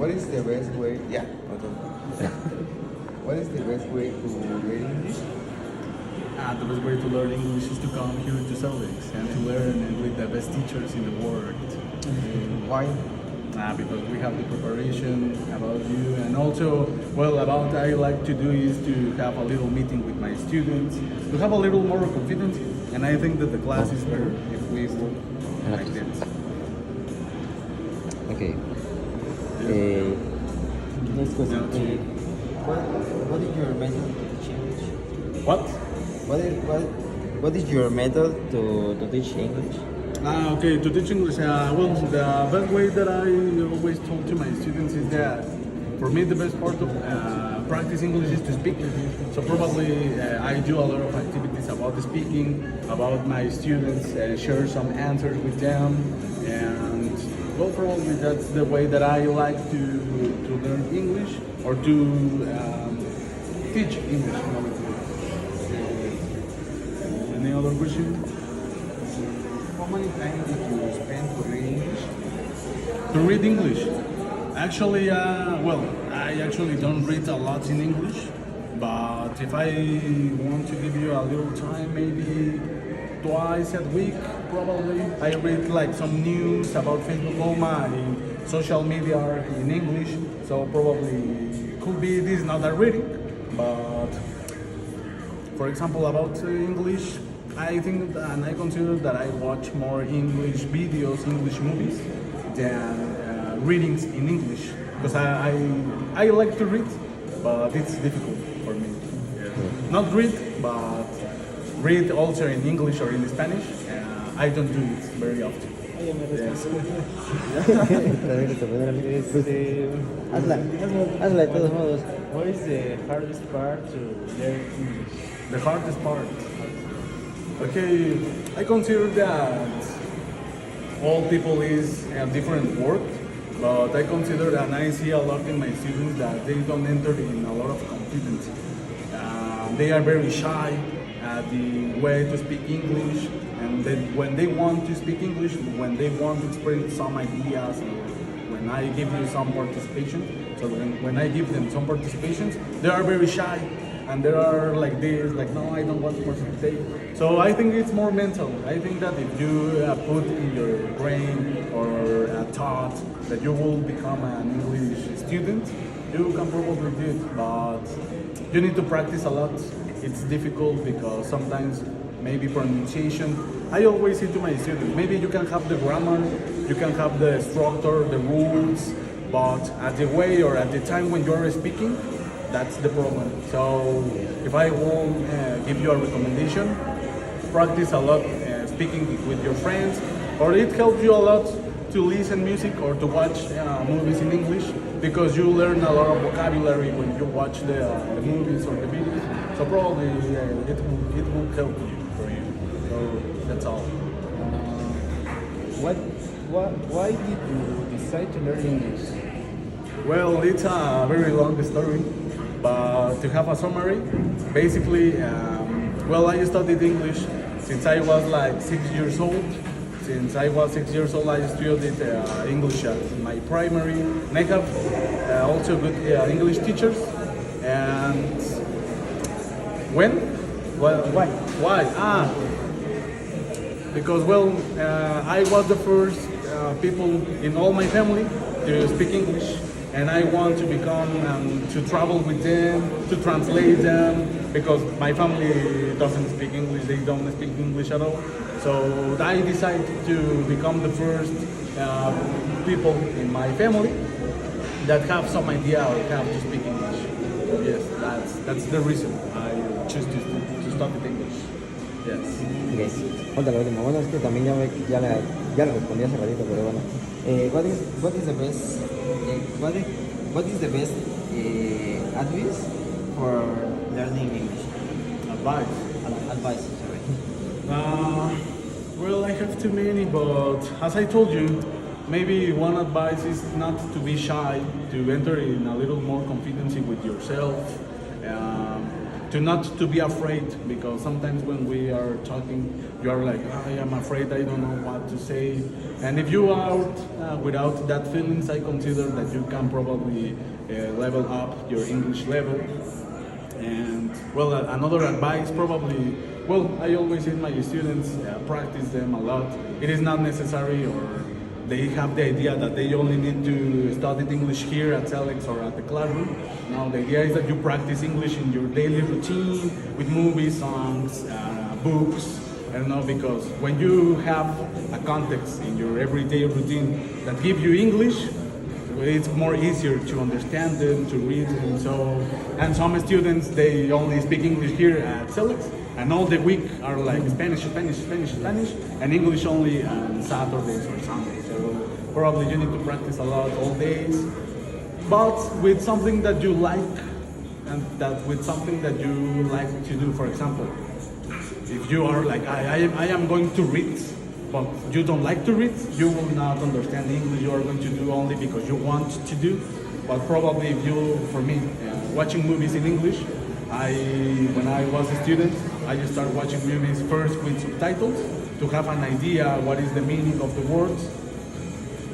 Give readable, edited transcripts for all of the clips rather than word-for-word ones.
What is the best way? Yeah. Okay. What is the best way to learn English? The best way to learn English is to come here to Celtics and to learn with the best teachers in the world. Why? Because we have the preparation about you, and also, well, about I like to do is to have a little meeting with my students to have a little more confidence, and I think that the class is better if we work like this. Okay. Next question. What is your method to teach English? What? What is your method to teach English? Okay, to teach English, well, the best way that I always talk to my students is that for me the best part of practice English is to speak. So probably I do a lot of activities about the speaking, about my students, share some answers with them, and well, probably that's the way that I like to learn English or to teach English. Any other question? How many time did you spend to read English? To read English? Actually, well, I actually don't read a lot in English, but if I want to give you a little time, maybe twice a week, probably. I read like some news about Facebook, all my social media are in English, so probably could be this not a reading, but for example about English, I think and I consider that I watch more English videos, English movies than readings in English because I like to read, but it's difficult for me. Yeah. Not read, but read also in English or in Spanish. I don't do it very often. Yes. Hazla de todos modos. What is the hardest part to learn English? The hardest part. Okay, I consider that all people is a different word, but I consider and I see a lot in my students that they don't enter in a lot of confidence. They are very shy at the way to speak English, and then when they want to speak English, when they want to express some ideas, when I give you some participation, so when I give them some participations, they are very shy. And there are like this, like no, I don't want to participate. So I think it's more mental. I think that if you put in your brain or a thought that you will become an English student, you can probably do it. But you need to practice a lot. It's difficult because sometimes maybe pronunciation. I always say to my students, maybe you can have the grammar, you can have the structure, the rules, but at the way or at the time when you're speaking, that's the problem. So if I will give you a recommendation, practice a lot speaking with your friends, or it helps you a lot to listen music or to watch movies in English because you learn a lot of vocabulary when you watch the movies or the videos. So probably it will help you for you. So that's all. Why did you decide to learn English? Well, it's a very long story. But to have a summary, basically, well, I studied English since I was like 6 years old. Since I was 6 years old, I studied English at my primary. And I have also good English teachers. And when? Well, Why? Why? Because well, I was the first people in all my family to speak English. And I want to become, to travel with them, to translate them, because my family doesn't speak English, they don't speak English at all. So I decided to become the first people in my family that have some idea or have to speak English. Yes, that's the reason I choose to study English. Yes. Okay. Falta la última. Bueno, es que también ya le respondí hace ratito, pero bueno. What is the best? What is the best advice for learning English? Advice. Advice, sorry. Well, I have too many, but as I told you, maybe one advice is not to be shy, to enter in a little more confidence with yourself. to not to be afraid, because sometimes when we are talking, you are like, I am afraid, I don't know what to say. And if you are without that feelings, I consider that you can probably level up your English level. And well, another advice probably, well, I always see my students practice them a lot. It is not necessary, or they have the idea that they only need to study English here at Telex or at the classroom. No, the idea is that you practice English in your daily routine with movies, songs, books. I don't know, because when you have a context in your everyday routine that gives you English, it's more easier to understand them, to read them. So, and some students, they only speak English here at Telex, and all the week are like Spanish, Spanish, Spanish, Spanish, and English only on Saturdays or Sundays. So probably you need to practice a lot all days, but with something that you like, and that with something that you like to do. For example, if you are like, I am going to read, but you don't like to read, you will not understand English. You are going to do only because you want to do. But probably if you, for me, watching movies in English, when I was a student, I just started watching movies first with subtitles to have an idea what is the meaning of the words.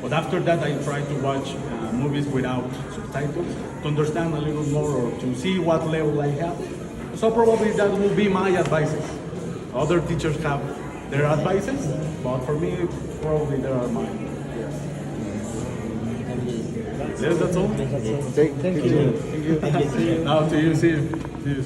But after that, I try to watch movies without subtitles to understand a little more, or to see what level I have. So probably that will be my advices. Other teachers have their advices, but for me, probably there are mine. Yes, that's all. Thank you. Now to you, see you.